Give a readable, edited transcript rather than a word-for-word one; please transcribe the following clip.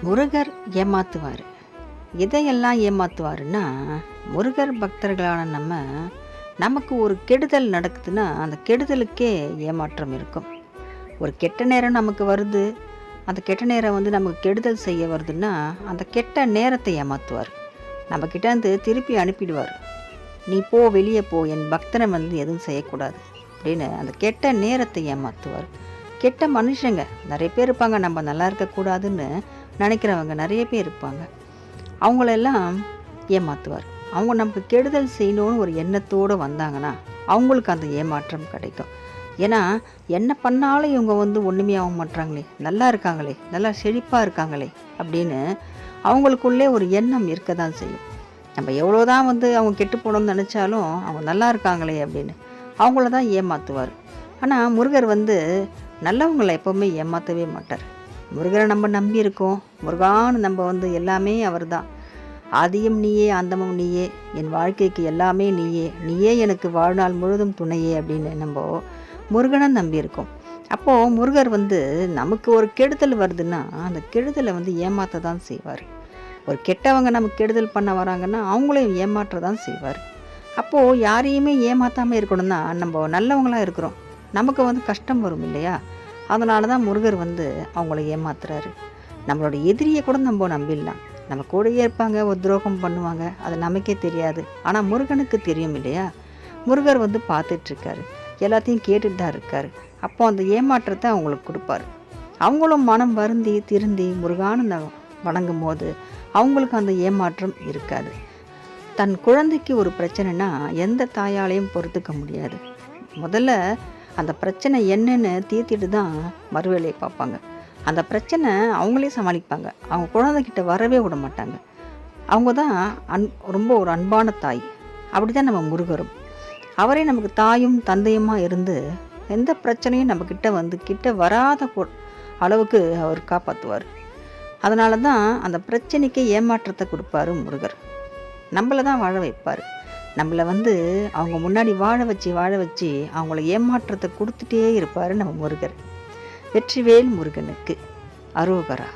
முருகர் ஏமாத்துவார். எதையெல்லாம் ஏமாத்துவாருன்னா, முருகர் பக்தர்களான நமக்கு ஒரு கெடுதல் நடக்குதுன்னா அந்த கெடுதலுக்கே ஏமாற்றம் இருக்கும். ஒரு கெட்ட நேரம் நமக்கு வருது, அந்த கெட்ட நேரம் நமக்கு கெடுதல் செய்ய வருதுன்னா அந்த கெட்ட நேரத்தை ஏமாற்றுவார். நம்மக்கிட்டேருந்து திருப்பி அனுப்பிடுவார். நீ போ, வெளியே போ, என் பக்தனை எதுவும் செய்யக்கூடாது அப்படின்னு அந்த கெட்ட நேரத்தை ஏமாற்றுவார். கெட்ட மனுஷங்க நிறைய பேர் இருப்பாங்க, நம்ம நல்லா இருக்கக்கூடாதுன்னு நினைக்கிறவங்க நிறைய பேர் இருப்பாங்க. அவங்களெல்லாம் ஏமாற்றுவார். அவங்க நமக்கு கெடுதல் செய்யணும்னு ஒரு எண்ணத்தோடு வந்தாங்கன்னா அவங்களுக்கு அந்த ஏமாற்றம் கிடைக்கும். ஏன்னா என்ன பண்ணாலும் இவங்க ஒன்றுமே ஆக மாட்டாங்களே, நல்லா இருக்காங்களே, நல்லா செழிப்பாக இருக்காங்களே அப்படின்னு அவங்களுக்குள்ளே ஒரு எண்ணம் இருக்க தான் செய்யும். நம்ம எவ்வளோதான் அவங்க கெட்டு போகணும்னு நினச்சாலும் அவங்க நல்லா இருக்காங்களே அப்படின்னு அவங்கள தான் ஏமாற்றுவார். ஆனால் முருகர் நல்லவங்களை எப்போவுமே ஏமாற்றவே மாட்டார். முருகரை நம்ம நம்பி இருக்கோம். முருகான்னு நம்ம எல்லாமே அவர் தான். ஆதியும் நீயே, அந்தமும் நீயே, என் வாழ்க்கைக்கு எல்லாமே நீயே, நீயே எனக்கு வாழ்நாள் முழுதும் துணையே அப்படின்னு நம்ம முருகனை நம்பி இருக்கோம். அப்போது முருகர் நமக்கு ஒரு கெடுதல் வருதுன்னா அந்த கெடுதலை ஏமாற்ற தான் செய்வார். ஒரு கெட்டவங்க நமக்கு கெடுதல் பண்ண வராங்கன்னா அவங்களையும் ஏமாற்ற தான் செய்வார். அப்போது யாரையுமே ஏமாற்றாமல் இருக்கணும்னா நம்ம நல்லவங்களாக இருக்கிறோம், நமக்கு கஷ்டம் வரும் இல்லையா? அதனால தான் முருகர் அவங்கள ஏமாத்துறாரு. நம்மளோட எதிரியை கூட நம்ம நம்பிடலாம். நம்ம கூடயே இருப்பாங்க, ஒரு துரோகம் பண்ணுவாங்க, அது நமக்கே தெரியாது. ஆனால் முருகனுக்கு தெரியும் இல்லையா? முருகர் பார்த்துட்ருக்காரு, எல்லாத்தையும் கேட்டுட்டு தான் இருக்கார். அப்போ அந்த ஏமாற்றத்தை அவங்களுக்கு கொடுப்பாரு. அவங்களும் மனம் வருந்தி திருந்தி முருகான்னு வணங்கும் போது அவங்களுக்கு அந்த ஏமாற்றம் இருக்காது. தன் குழந்தைக்கு ஒரு பிரச்சனைனா எந்த தாயாலையும் பொறுத்துக்க முடியாது. முதல்ல அந்த பிரச்சனை என்னன்னு தீர்த்திட்டு தான் மறுவேலையை பார்ப்பாங்க. அந்த பிரச்சனை அவங்களே சமாளிப்பாங்க. அவங்க குழந்தைகிட்ட வரவே விட மாட்டாங்க. அவங்க தான் ரொம்ப ஒரு அன்பான தாய். அப்படி தான் நம்ம முருகரும். அவரே நமக்கு தாயும் தந்தையுமா இருந்து எந்த பிரச்சனையும் நம்மக்கிட்ட கிட்ட வராத அளவுக்கு அவர் காப்பாற்றுவார். அதனால தான் அந்த பிரச்சனைக்கு ஏமாற்றத்தை கொடுப்பாரு முருகர். நம்மளை தான் வாழ வைப்பார். நம்மளை அவங்க முன்னாடி வாழ வச்சு அவங்கள ஏமாற்றத்தை கொடுத்துட்டே இருப்பார் நம்ம முருகர். வெற்றிவேல் முருகனுக்கு அரோகரா.